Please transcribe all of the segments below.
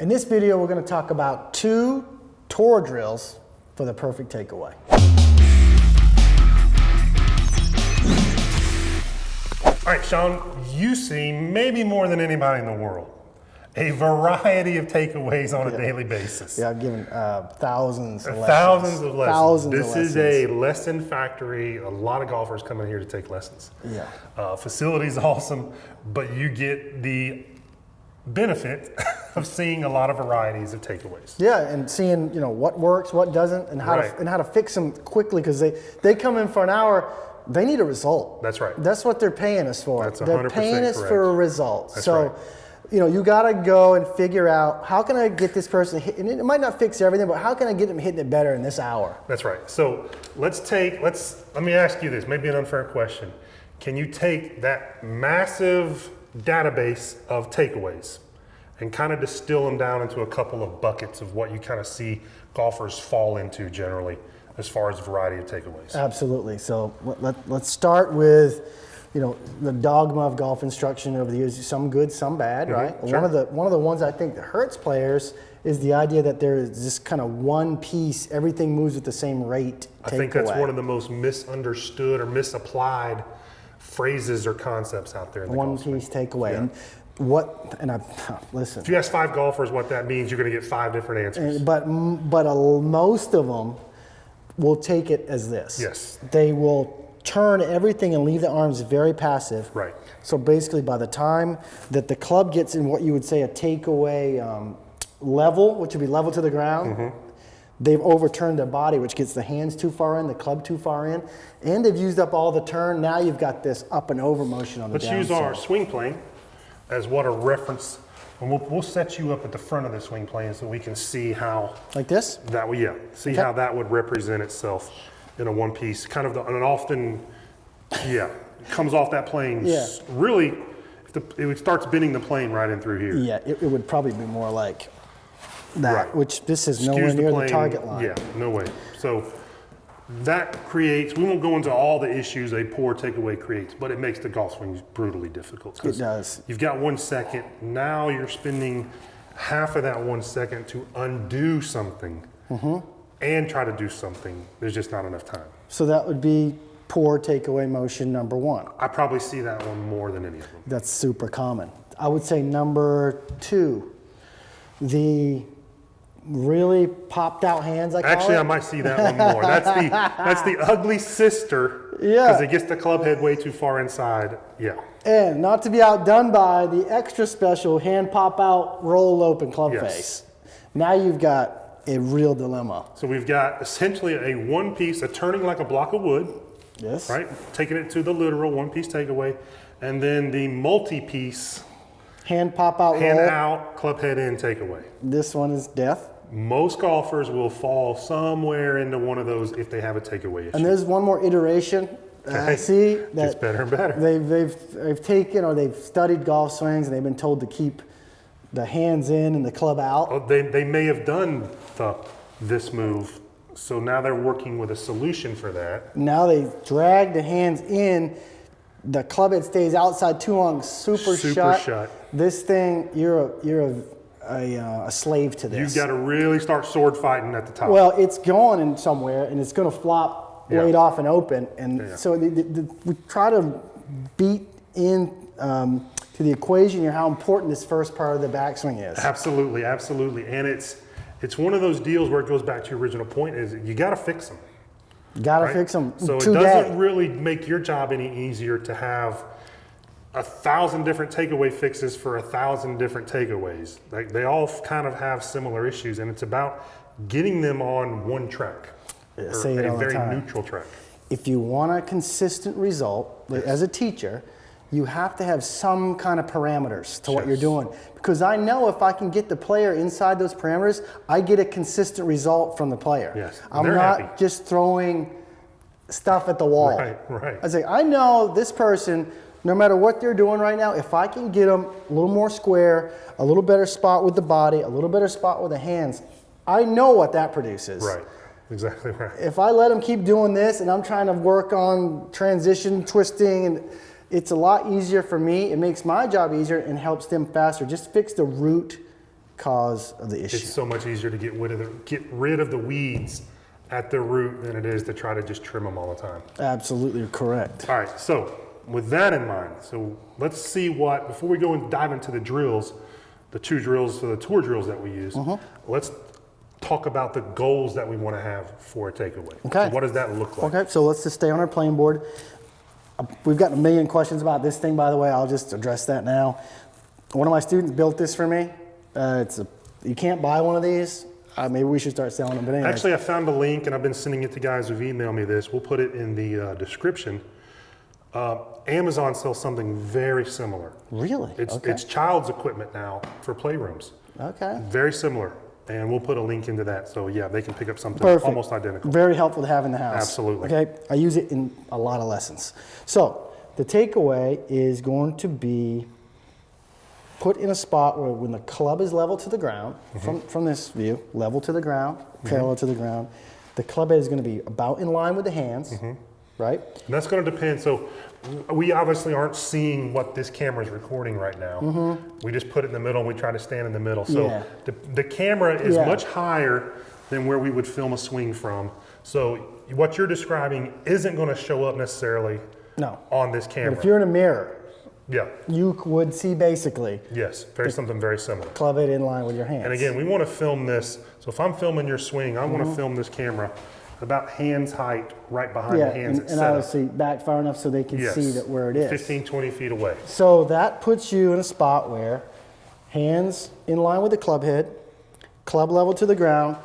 In this video, we're going to talk about 2 tour drills for the perfect takeaway. All right, Sean, you see maybe more than anybody in the world a variety of takeaways on a daily basis. Yeah, I've given thousands of lessons. Thousands of lessons. Thousands this of is lessons. a lesson factory. A lot of golfers come in here to take lessons. Yeah. Facility's awesome, but you get the benefit of seeing a lot of varieties of takeaways. Yeah, and seeing what works, what doesn't, and how to fix them quickly, because they come in for an hour. They need a result. That's right. That's what they're paying us for. That's 100% They're paying us correct. for a result. That's so, right. You got to go and figure out, how can I get this person hit, and it might not fix everything, but how can I get them hitting it better in this hour? That's right. So let me ask you this, maybe an unfair question. Can you take that massive database of takeaways and kind of distill them down into a couple of buckets of what you kind of see golfers fall into generally as far as variety of takeaways? Absolutely. So let's start with the dogma of golf instruction over the years. Some good, some bad, right? Sure. One of the ones I think that hurts players is the idea that there is this kind of one piece, everything moves at the same rate. I think that's one of the most misunderstood or misapplied phrases or concepts out there in the one golf swing. piece takeaway. Yeah. Listen. If you ask 5 golfers what that means, you're going to get 5 different answers. But most of them will take it as this. Yes. They will turn everything and leave the arms very passive. Right. So basically, by the time that the club gets in what you would say a takeaway level, which would be level to the ground, they've overturned their body, which gets the hands too far in, the club too far in, and they've used up all the turn. Now you've got this up and over motion on the downside. Let's use our swing plane as what a reference, and we'll set you up at the front of the swing plane so we can see how Like this? that would, how that would represent itself in a one piece, kind of an often, it comes off that plane. Yeah. Really, it starts bending the plane right in through here. Yeah, it would probably be more like that, Right. which this is Skews nowhere near the plane. target line. Yeah, no way. So that creates, we won't go into all the issues a poor takeaway creates, but it makes the golf swing brutally difficult. It does. You've got 1 second. Now you're spending half of that 1 second to undo something and try to do something. There's just not enough time. So that would be poor takeaway motion number 1. I probably see that one more than any of them. That's super common. I would say number 2, the really popped out hands, I call Actually, it. I might see that one more. That's the ugly sister. Yeah. Because it gets the club head way too far inside. Yeah. And not to be outdone by the extra special hand pop out, roll open club Yes. face. Now you've got a real dilemma. So we've got essentially a one piece, a turning like a block of wood, Yes. right? Taking it to the literal one piece takeaway. And then the multi-piece, Hand pop out, hand roll. out, club head in takeaway. This one is death. Most golfers will fall somewhere into one of those if they have a takeaway issue. And there's one more iteration. I Okay. see Gets that better and better. they've taken, or they've studied golf swings and they've been told to keep the hands in and the club out. Oh, they may have done this move, so now they're working with a solution for that. Now they drag the hands in. The club head stays outside too long, super shut. This thing, you're a slave to this. You've got to really start sword fighting at the top. Well, it's going in somewhere, and it's going to flop right off and open. And so we try to beat in to the equation here how important this first part of the backswing is. Absolutely, absolutely. And it's one of those deals where it goes back to your original point, is you got to fix them. Got to right? fix them So today. it doesn't really make your job any easier to have 1,000 different takeaway fixes for 1,000 different takeaways. Like, they all kind of have similar issues, and it's about getting them on one track, or say it a all the very time. neutral track. If you want a consistent result, as a teacher, you have to have some kind of parameters to what you're doing. Because I know if I can get the player inside those parameters, I get a consistent result from the player. Yes, I'm they're not happy. just throwing stuff at the wall. Right. I say, I know this person, no matter what they're doing right now, if I can get them a little more square, a little better spot with the body, a little better spot with the hands, I know what that produces. Right, exactly right. If I let them keep doing this and I'm trying to work on transition, twisting, and it's a lot easier for me. It makes my job easier and helps them faster. Just fix the root cause of the issue. It's so much easier to get rid of the weeds at the root than it is to try to just trim them all the time. Absolutely correct. All right, so with that in mind, so let's see before we go and dive into the drills, the two drills, the tour drills that we use, let's talk about the goals that we want to have for a takeaway. Okay. So what does that look like? Okay, so let's just stay on our playing board. We've gotten a million questions about this thing, by the way. I'll just address that now. One of my students built this for me. You can't buy one of these. Maybe we should start selling them. But anyways. Actually, I found a link and I've been sending it to guys who've emailed me this. We'll put it in the description. Amazon sells something very similar. Really? It's child's equipment now for playrooms. Okay. Very similar. And we'll put a link into that. So yeah, they can pick up something Perfect. almost identical. Very helpful to have in the house. Absolutely. Okay, I use it in a lot of lessons. So the takeaway is going to be put in a spot where when the club is level to the ground, from this view, level to the ground, parallel to the ground, the club head is going to be about in line with the hands, right? And that's going to depend. So we obviously aren't seeing what this camera is recording right now. We just put it in the middle and we try to stand in the middle. So Yeah. the camera is much higher than where we would film a swing from. So what you're describing isn't going to show up necessarily No. on this camera. But if you're in a mirror, Yeah, you would see basically yes, something very similar. club head in line with your hands. And again, we want to film this. So if I'm filming your swing, I want to film this camera about hands height right behind yeah, the hands and it's set up. obviously back far enough so they can Yes. see that where it is. 15, 20 feet away. So that puts you in a spot where hands in line with the club head, club level to the ground,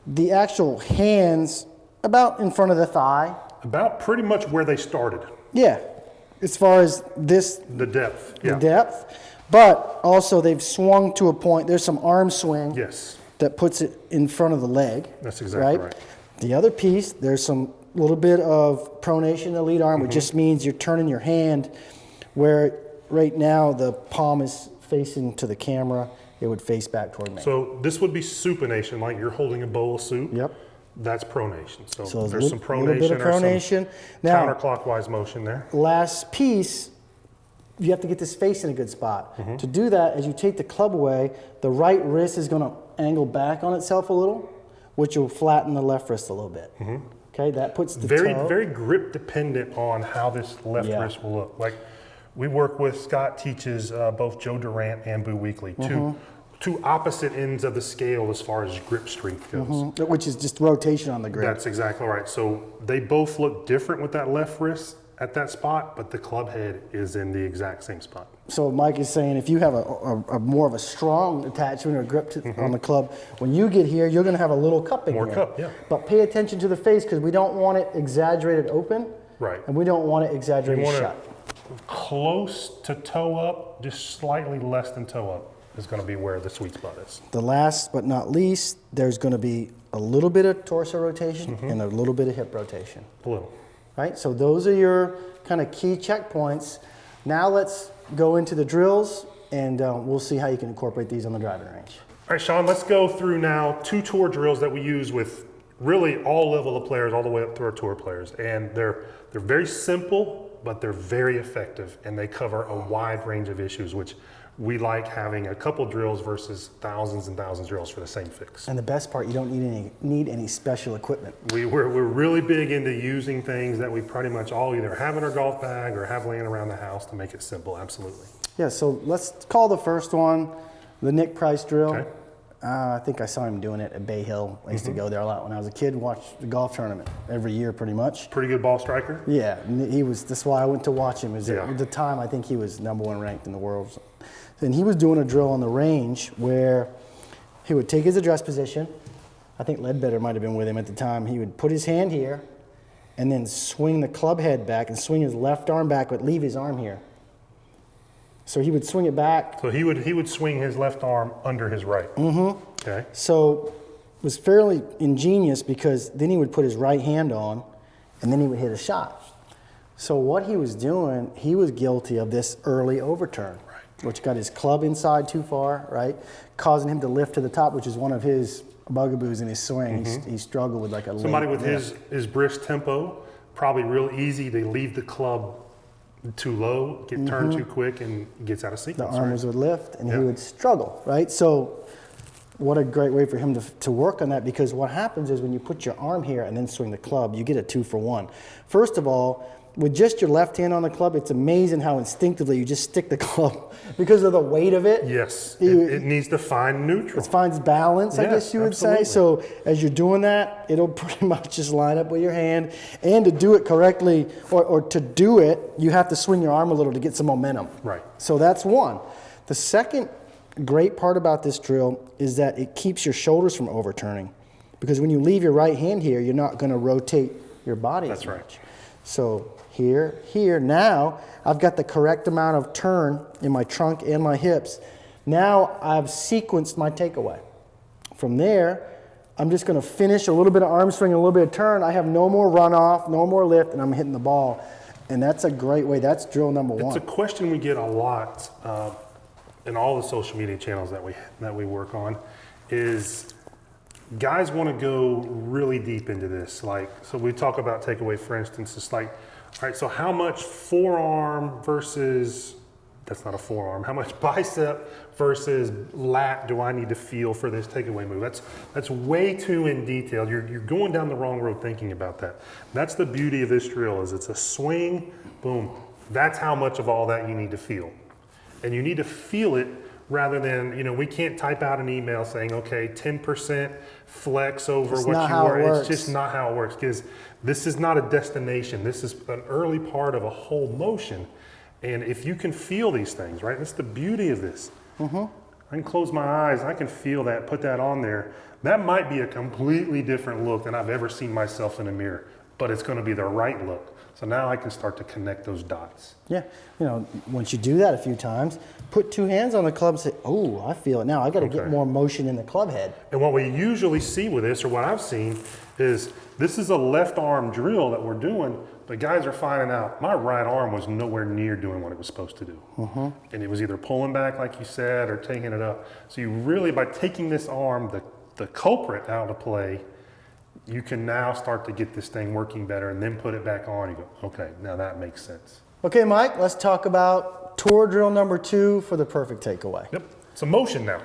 the actual hands about in front of the thigh. About pretty much where they started, Yeah, as far as this, the depth. the Yeah. depth. But also they've swung to a point, there's some arm swing Yes, that puts it in front of the leg. that's exactly right. The other piece, there's some little bit of pronation in the lead arm, which just means you're turning your hand where right now the palm is facing to the camera. It would face back toward me. So this would be supination, like you're holding a bowl of soup. Yep. That's pronation. So, So there's some a little bit of pronation or pronation. some Now, counterclockwise motion there. last piece, you have to get this face in a good spot. To do that, as you take the club away, the right wrist is going to angle back on itself a little, which will flatten the left wrist a little bit. Okay, that puts the Very, toe. very grip dependent on how this left Yeah. wrist will look. Like we work with, Scott teaches both Joe Durant and Boo Weekly, two opposite ends of the scale as far as grip strength goes. Which is just rotation on the grip. That's exactly right. So they both look different with that left wrist at that spot, but the club head is in the exact same spot. So Mike is saying if you have a more of a strong attachment or grip on the club, when you get here, you're going to have a little cupping More here. cup, yeah. But pay attention to the face because we don't want it exaggerated open. Right. And we don't want it exaggerated You want shut. it close to toe up, just slightly less than toe up is going to be where the sweet spot is. The last but not least, there's going to be a little bit of torso rotation and a little bit of hip rotation. A little. Right? So those are your kind of key checkpoints. Now let's go into the drills and we'll see how you can incorporate these on the driving range. All right, Sean, let's go through now 2 tour drills that we use with really all level of players, all the way up through our tour players. And they're very simple, but they're very effective, and they cover a wide range of issues, which we like having a couple drills versus thousands and thousands of drills for the same fix. And the best part, you don't need any special equipment. We're really big into using things that we pretty much all either have in our golf bag or have laying around the house to make it simple, absolutely. Yeah, so let's call the first one the Nick Price drill. Okay. I think I saw him doing it at Bay Hill. I used to go there a lot when I was a kid, watch the golf tournament every year pretty much. Pretty good ball striker? Yeah, and that's why I went to watch him. Yeah. At the time, I think he was #1 ranked in the world. And he was doing a drill on the range where he would take his address position. I think Ledbetter might have been with him at the time. He would put his hand here and then swing the club head back and swing his left arm back, but leave his arm here. So he would swing it back. So he would swing his left arm under his right. Okay. So it was fairly ingenious because then he would put his right hand on and then he would hit a shot. So what he was doing, he was guilty of this early overturn, which got his club inside too far, right? Causing him to lift to the top, which is one of his bugaboos in his swing. He struggled with like a Somebody late with his brisk tempo, probably real easy. They leave the club too low, get turned too quick, and gets out of the sequence. arms Right? would lift and he Yeah. would struggle, right? So what a great way for him to work on that, because what happens is when you put your arm here and then swing the club, you get a 2-for-1. First of all, with just your left hand on the club, it's amazing how instinctively you just stick the club because of the weight of it. Yes, it needs to find neutral. It finds balance, I Yes, guess you would absolutely. say. So as you're doing that, it'll pretty much just line up with your hand. And to do it correctly, or to do it, you have to swing your arm a little to get some momentum. Right. So that's one. The second great part about this drill is that it keeps your shoulders from overturning. Because when you leave your right hand here, you're not going to rotate your body That's as right. much. So here, now I've got the correct amount of turn in my trunk and my hips. Now I've sequenced my takeaway. From there, I'm just going to finish a little bit of arm swing, a little bit of turn. I have no more runoff, no more lift, and I'm hitting the ball. And that's a great way. That's drill number one. It's a question we get a lot in all the social media channels that we work on. Is guys want to go really deep into this. Like, so we talk about takeaway, for instance. It's like, all right, so how much forearm versus, that's not a forearm, how much bicep versus lat do I need to feel for this takeaway move? That's way too in detail. You're going down the wrong road thinking about that. That's the beauty of this drill, is it's a swing, boom. That's how much of all that you need to feel. And you need to feel it rather than, we can't type out an email saying, okay, 10% flex over It's what not you how it were. works. It's just not how it works, because this is not a destination. This is an early part of a whole motion. And if you can feel these things, right? That's the beauty of this. I can close my eyes, I can feel that, put that on there. That might be a completely different look than I've ever seen myself in a mirror, but it's gonna be the right look. So now I can start to connect those dots. Yeah, once you do that a few times, put two hands on the club and say, oh, I feel it now. I got to get Okay. more motion in the club head. And what we usually see with this, or what I've seen, is this is a left arm drill that we're doing, but guys are finding out my right arm was nowhere near doing what it was supposed to do. And it was either pulling back, like you said, or taking it up. So you really, by taking this arm, the culprit out of play, you can now start to get this thing working better, and then put it back on. You go, okay, now that makes sense. Okay, Mike, let's talk about tour drill number 2 for the perfect takeaway. Yep, it's a motion now.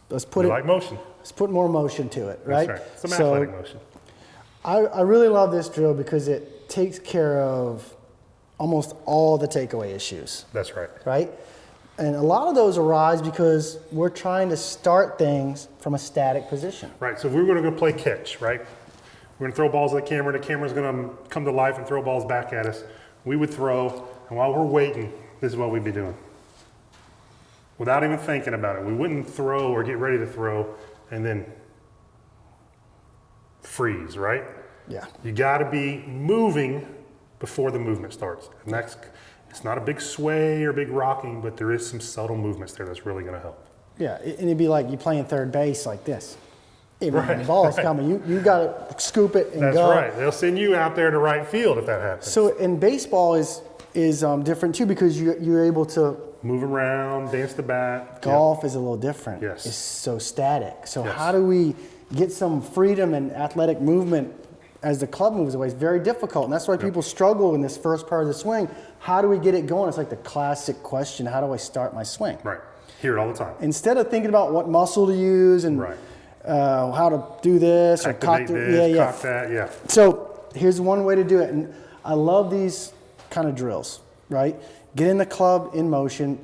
Let's put We like motion. let's put more motion to it, right? That's right. Some athletic motion. I really love this drill because it takes care of almost all the takeaway issues, That's right. right? And a lot of those arise because we're trying to start things from a static position. Right, so if we were gonna go play catch, right? We're gonna throw balls at the camera's gonna come to life and throw balls back at us. We would throw, and while we're waiting, this is what we'd be doing. Without even thinking about it. We wouldn't throw or get ready to throw and then freeze, right? Yeah. You gotta be moving before the movement starts. And it's not a big sway or big rocking, but there is some subtle movements there that's really gonna help. Yeah, and it'd be like you playing third base like this. Hey, man, Right, the ball's right. coming. You got to scoop it and That's go. right, they'll send you out there to right field if that happens. So, and baseball is different too because you're able to. Move around, dance the bat. Golf is a little different. Yes. It's so static. So Yes. how do we get some freedom and athletic movement as the club moves away? It's very difficult, and that's why people struggle in this first part of the swing. How do we get it going? It's like the classic question: how do I start my swing? Right, hear it all the time. Instead of thinking about what muscle to use and Right. how to do this or Activate cock this, cock that, yeah. So here's one way to do it, and I love these kind of drills, right? Get in the club in motion.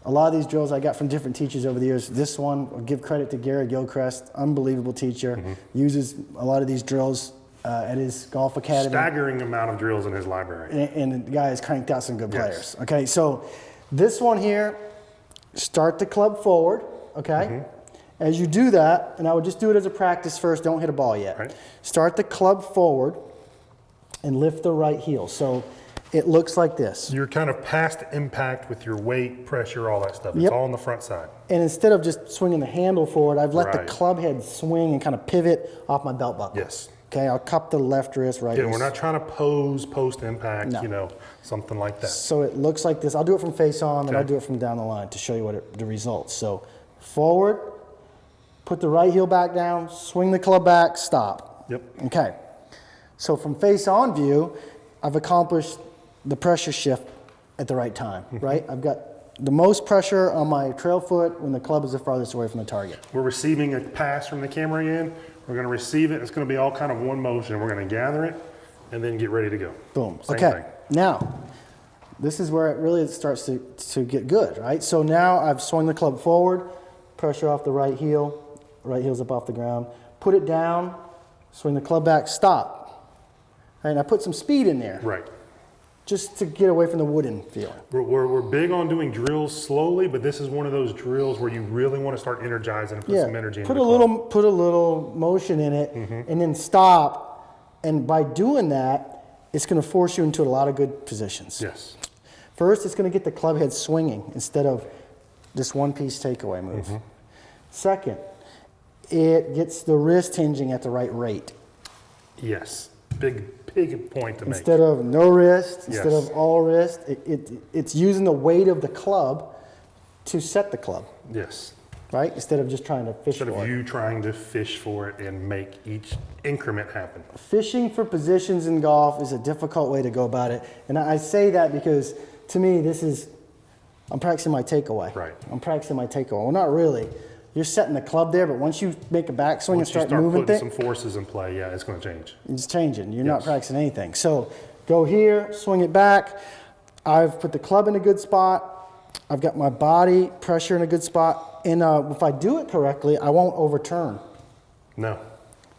A lot of these drills I got from different teachers over the years. This one, I'll give credit to Gary Gilchrist, unbelievable teacher. Uses a lot of these drills at his golf academy. Staggering amount of drills in his library. And the guy has cranked out some good Yes. players. Okay, so this one here, start the club forward, okay? As you do that, and I would just do it as a practice first, don't hit a ball yet. Right. Start the club forward and lift the right heel. So it looks like this. You're kind of past impact with your weight, pressure, all that stuff. It's Yep. all on the front side. And instead of just swinging the handle forward, I've let Right. the club head swing and kind of pivot off my belt buckle. Yes. Okay, I'll cup the left wrist, right Yeah, wrist. we're not trying to pose post impact, No. something like that. So it looks like this. I'll do it from face on, and Okay. I'll do it from down the line to show you the results. So forward, put the right heel back down, swing the club back, stop. Yep. Okay. So from face on view, I've accomplished the pressure shift at the right time, right? I've got the most pressure on my trail foot when the club is the farthest away from the target. We're receiving a pass from the camera in. We're going to receive it. It's going to be all kind of one motion. We're going to gather it and then get ready to go. Boom. Same Okay. thing. Now, this is where it really starts to get good, right? So now I've swung the club forward, pressure off the right heel, right heel's up off the ground, put it down, swing the club back, stop. And I put some speed in there, Right. just to get away from the wooden feeling. We're big on doing drills slowly, but this is one of those drills where you really want to start energizing and put some energy into put the a club. put a little motion in it, and then stop. And by doing that, it's going to force you into a lot of good positions. Yes. First, it's going to get the club head swinging instead of this one-piece takeaway move. Second, it gets the wrist hinging at the right rate. Yes. Big point to make. Instead of no wrist, instead Yes. of all wrist, it's using the weight of the club to set the club, Yes. right? Instead of just trying to fish Instead for of it. you trying to fish for it and make each increment happen. Fishing for positions in golf is a difficult way to go about it. And I say that because to me, I'm practicing my takeaway. Right. I'm practicing my takeaway. Well, not really. You're setting the club there, but once you make a backswing and Once you start start moving putting things, some forces in play, yeah, it's going to change. it's changing. You're not Yes. practicing anything. So go here, swing it back. I've put the club in a good spot. I've got my body pressure in a good spot. And if I do it correctly, I won't overturn, No.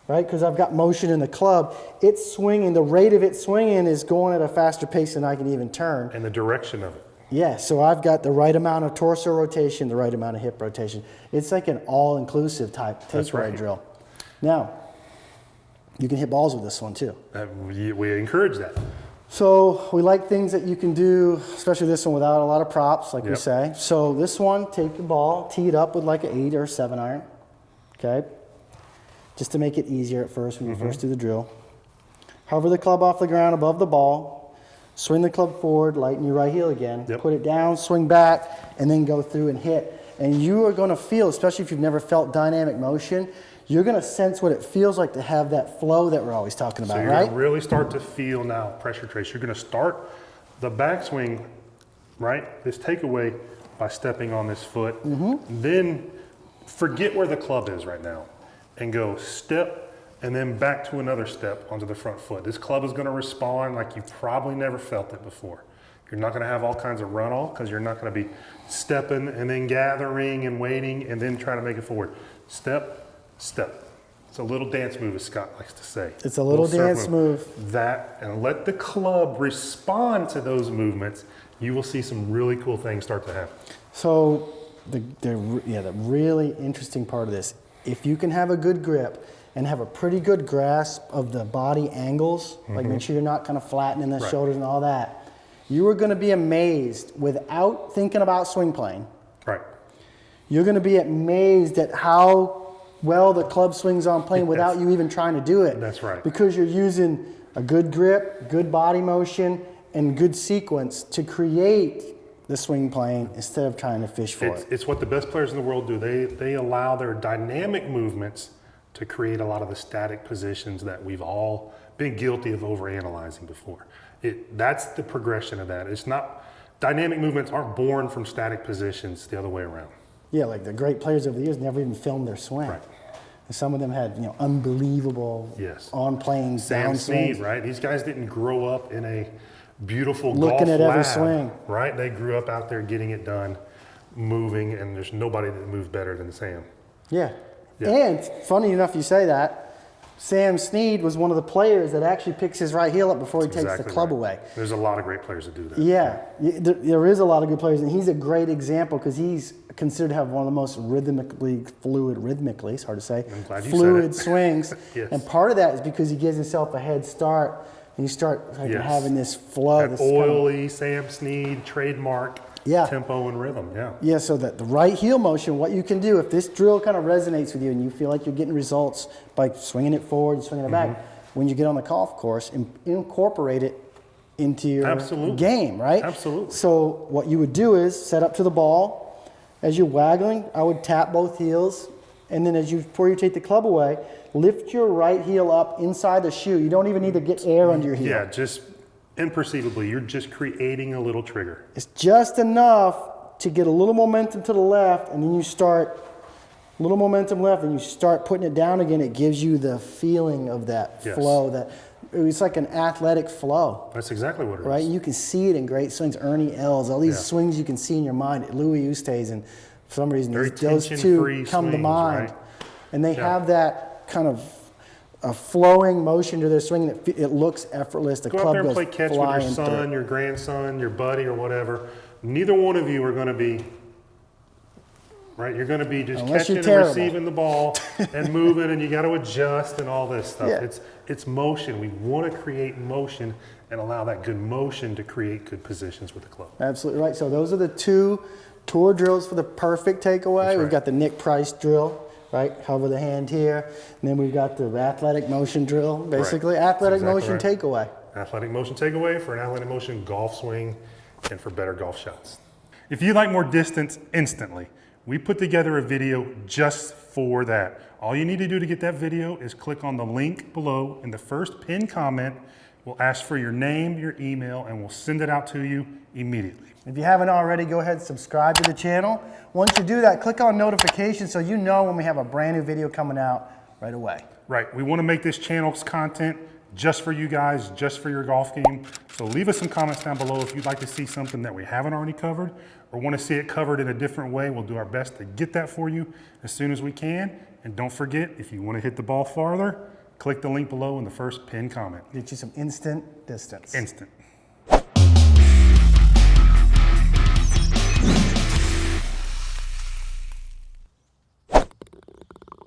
right? Because I've got motion in the club. It's swinging. The rate of it swinging is going at a faster pace than I can even turn. And the direction of it. Yeah, so I've got the right amount of torso rotation, the right amount of hip rotation. It's like an all-inclusive type That's takeaway right. drill. Now, you can hit balls with this one too. We encourage that. So we like things that you can do, especially this one without a lot of props, like we Yep. say. So this one, take a ball, tee it up with like an 8 or a 7 iron, okay? Just to make it easier at first when you first do the drill. Hover the club off the ground above the ball, swing the club forward, lighten your right heel again, Yep. put it down, swing back, and then go through and hit. And you are gonna feel, especially if you've never felt dynamic motion, you're gonna sense what it feels like to have that flow that we're always talking So about, you're right? going to really start to feel now pressure trace. You're going to start the backswing, right? This takeaway by stepping on this foot. Then forget where the club is right now and go step and then back to another step onto the front foot. This club is going to respond like you've probably never felt it before. You're not going to have all kinds of runoff because you're not going to be stepping and then gathering and waiting and then trying to make it forward. Step, step. It's a little dance move, as Scott likes to say. It's a little surf dance move. That, and let the club respond to those movements. You will see some really cool things start to happen. So the really interesting part of this, if you can have a good grip and have a pretty good grasp of the body angles, like make sure you're not kind of flattening the Right. shoulders and all that, you are going to be amazed without thinking about swing playing. Right. You're going to be amazed at how well the club swings on plane without you even trying to do it. That's right. Because you're using a good grip, good body motion, and good sequence to create the swing plane instead of trying to fish for it. It's what the best players in the world do. They allow their dynamic movements to create a lot of the static positions that we've all been guilty of overanalyzing before. That's the progression of that. It's not, dynamic movements aren't born from static positions the other way around. Yeah, like the great players over the years never even filmed their swing. Right. And some of them had, unbelievable Yes. on plane Sam down Snead, swings. right? These guys didn't grow up in a beautiful Looking golf at every lab, swing. right? They grew up out there getting it done, moving, and there's nobody that moves better than Sam. Yeah. Yeah. And funny enough, you say that. Sam Snead was one of the players that actually picks his right heel up before he takes Exactly the club right. away. There's a lot of great players that do that. Yeah, there is a lot of good players, and he's a great example because he's considered to have one of the most rhythmically, it's hard to say, I'm glad you fluid said it. swings. Yes. And part of that is because he gives himself a head start, and you start Yes. having this flow. That This kind of- oily Sam Snead trademark Yeah. tempo and rhythm. Yeah. Yeah, so that the right heel motion, what you can do, if this drill kind of resonates with you and you feel like you're getting results by swinging it forward and swinging it back, Mm-hmm. when you get on the golf course, incorporate it into your Absolutely. game, right? Absolutely. So what you would do is set up to the ball. As you're waggling, I would tap both heels, and then before you take the club away, lift your right heel up inside the shoe. You don't even need to get air under your heel. Yeah, just imperceivably, you're just creating a little trigger. It's just enough to get a little momentum to the left, and then you start, little momentum left, and you start putting it down again, it gives you the feeling of that Yes. flow. That it's like an athletic flow, That's exactly what it is. right? You can see it in great swings. Ernie Els, all these Yeah. swings you can see in your mind. Louis Oosthuizen, and for some reason, Very those two tension-free come to swings, mind. right? And they Yeah. have that kind of a flowing motion to their swing. And it looks effortless. The Go out club there and goes play catch with flying your through. son, your grandson, your buddy, or whatever. Neither one of you are going to be, right? You're going to be just Unless catching you're and terrible. receiving the ball and moving, and you got to adjust and all this stuff. Yeah. It's motion. We want to create motion and allow that good motion to create good positions with the club. Absolutely right. So those are the 2 tour drills for the perfect takeaway. That's We've right. got the Nick Price drill, right? Hover the hand here. And then we've got the athletic motion drill, basically. Athletic That's motion exactly takeaway. Athletic motion takeaway for an athletic motion golf swing and for better golf shots. If you'd like more distance instantly, we put together a video just for that. All you need to do to get that video is click on the link below in the first pinned comment. We'll ask for your name, your email, and we'll send it out to you immediately. If you haven't already, go ahead and subscribe to the channel. Once you do that, click on notifications so you know when we have a brand new video coming out right away. Right, we want to make this channel's content just for you guys, just for your golf game. So leave us some comments down below if you'd like to see something that we haven't already covered or want to see it covered in a different way. We'll do our best to get that for you as soon as we can. And don't forget, if you want to hit the ball farther, click the link below in the first pinned comment. Get you some instant distance. Instant.